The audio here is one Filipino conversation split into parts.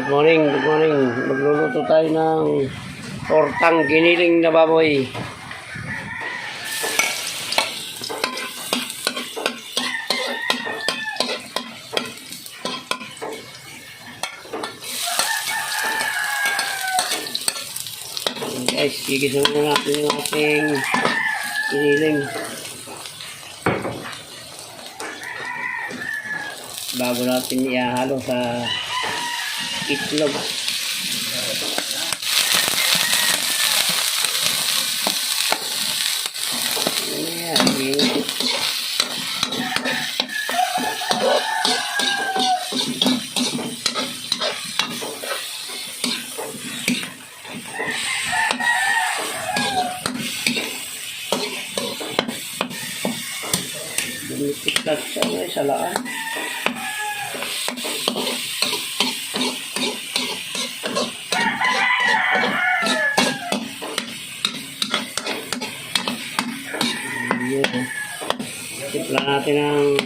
Good morning, good morning. Magluluto tayo ng tortang giniling na baboy. Guys, gigisan muna natin yung ating giniling bago natin ihalo sa itlog. Lumipit siya sa laan. Tipla natin ng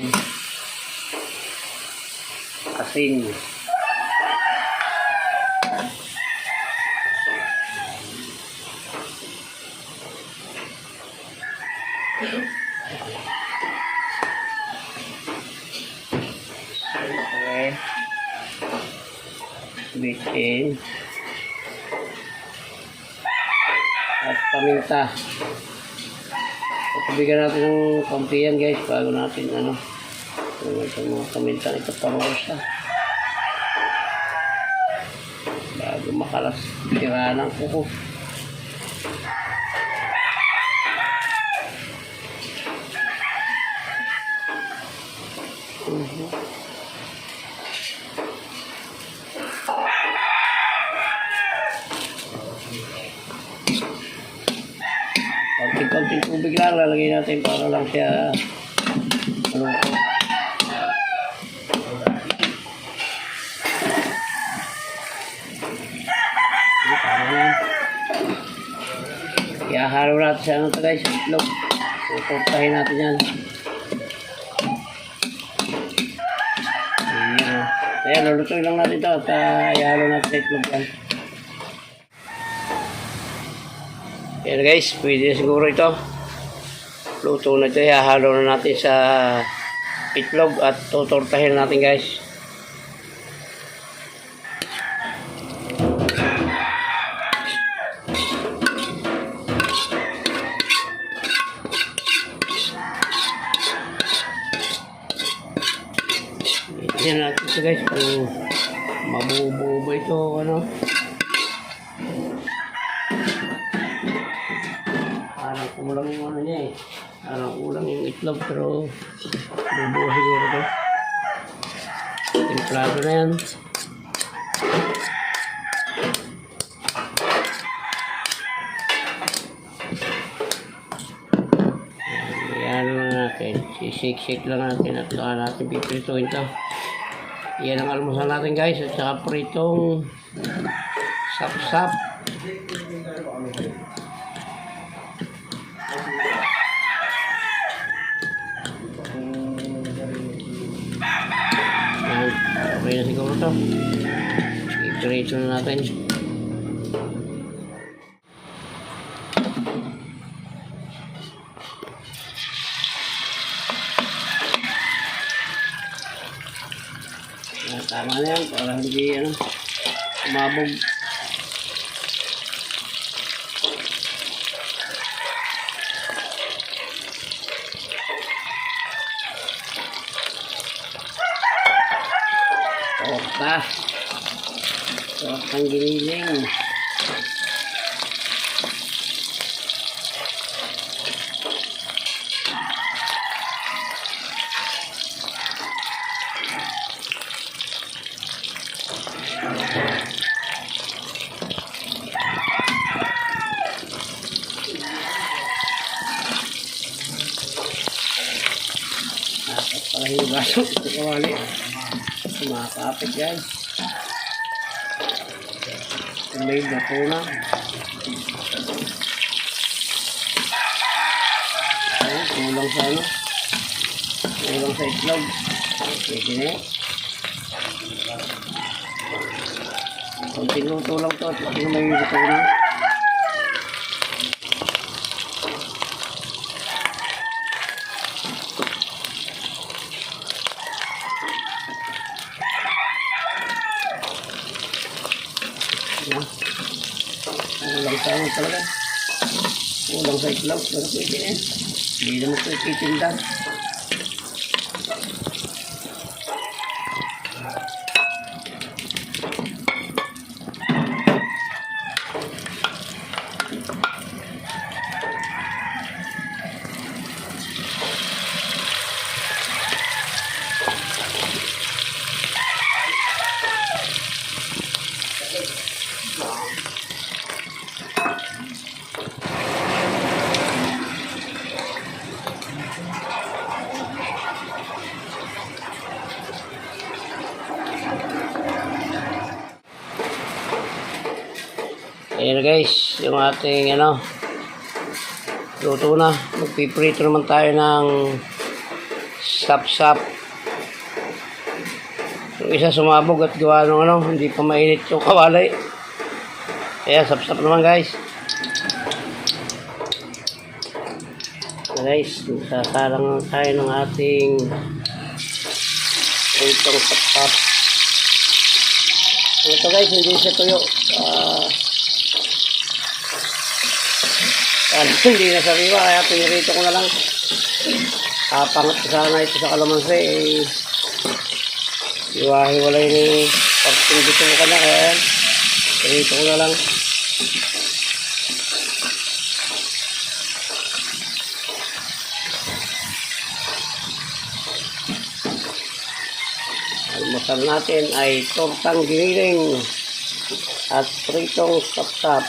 asin. Okay. Bitin. At paminta. Bigyan natin ng kampiyan guys bago natin ito mga paminta ito parusa bago makalas tira ng kuko. Konting tubig lang lalagay natin para lang siya ihahalo natin siya guys sa itlog. Tutortahin natin yan. Ayan, lulutuin lang natin ito at ihahalo natin sa itlog yan. Ayan guys, pwede siguro ito. Luto na ito, ihahalo na natin sa itlog at tutortahin natin guys. Ayan natin ito guys, kung mabubuo ba ito parang kulang yung niya eh. Parang kulang yung itlog pero bubuo siguro ito. Templado na yan. Ayan lang natin. Shake lang natin at saka natin pipirituin ito. Yan ang almusal natin guys at saka pritong sap-sap. Okay na siguro ito. I-prito na natin. Tama na yan para hindi umabog. Tortang giniling. Dapat pala yung baso. Ito kawali. Sumakapit guys. May gato na. Ayan, kulang sa kulang sa itlog. Pwede na. Kunting luto lang to at kunting may luto na. Yan. Kulang sa ano talaga. Kulang sa itlog. Pero pwede na yan. Hindi naman ito ititinda. Ayan guys, yung ating luto na. Magpiprito naman tayo ng sap-sap. Yung isa sumabog at gawa ng hindi pa mainit yung kawali. Kaya sap-sap naman guys. So guys, sasalang tayo ng ating itong sap-sap. Ito guys, hindi siya tuyo. Hindi na sariwa, kaya pinirito ko na lang. Pangat sana ito sa kalamansi. Hiwa-hiwalay ni pagping dito ko na, kaya pinirito ko na lang. Almusal natin ay tortang giniling at pritong sap-sap.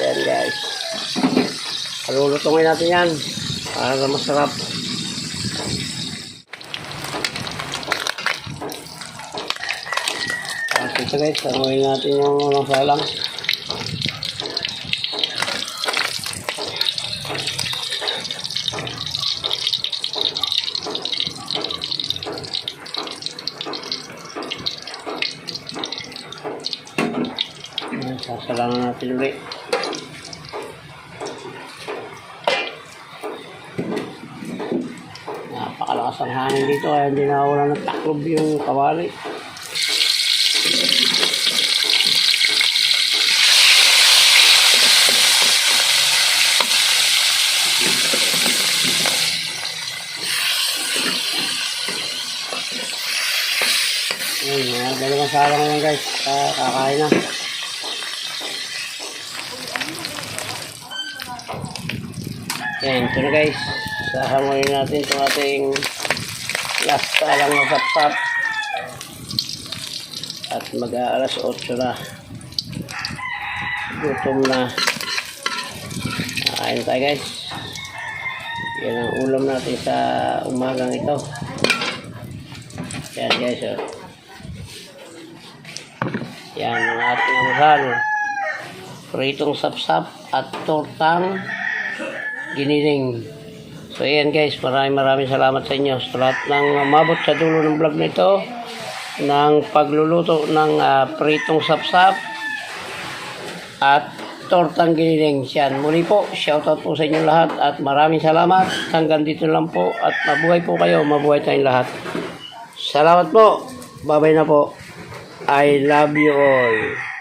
Yan guys. Lulutungin natin yan para masarap. At ito guys, tanguin natin yung unang salang. Sasalangan natin ulit. Napakalakas ang hangin dito kaya hindi nawawala ng taklob yung kawali. Ayan, dalawang salang lang guys. Kakain na. Ayan, ito na guys. Sahanguin natin itong ating last salang na sap-sap. At mag-aalas 8 na. Gutom na. Kakain tayo guys. Yan ang ulam natin sa umagang ito. Yan guys. Yan ang ating almusal. Pritong sap-sap at tortang giniling. So ayan guys, maraming salamat sa inyo sa lahat ng umabot sa dulo ng vlog na ito ng pagluluto ng pritong sap-sap at tortang giniling. Yan, muli po, shoutout po sa inyo lahat at maraming salamat. Hanggang dito lang po at mabuhay po kayo, mabuhay tayong lahat. Salamat po, bye bye na po. I love you all.